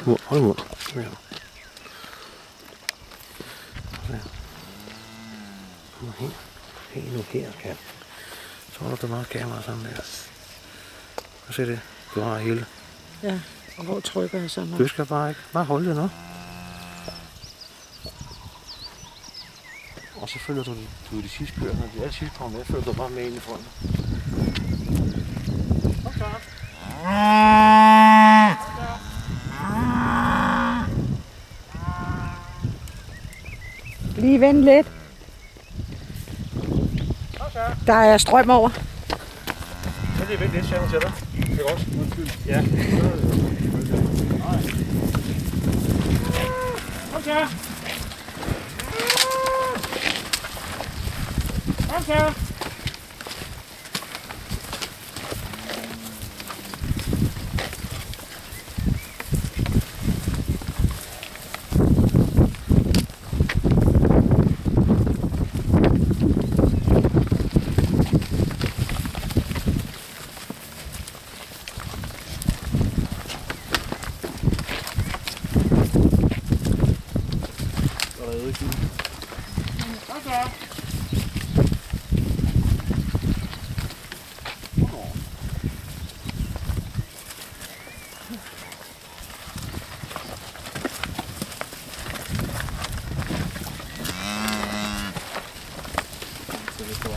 Hold mund. Ja. Helt nu her, kan. Så holder du meget kamera sammen der. Og se det. Du har hele. Ja, og hvor trykker jeg så nu? Du skal bare ikke. Bare holde det nu. Og så følger du de sidste kører. Når de alle sidste kommer med, følger du bare med ind i fronten. Okay. Lige vent lidt. Okay. Der er strøm over. Så lige vent lidt, så jeg til dig. Det er også. Undskyld. Ja. Okay. Okay. Værsgo.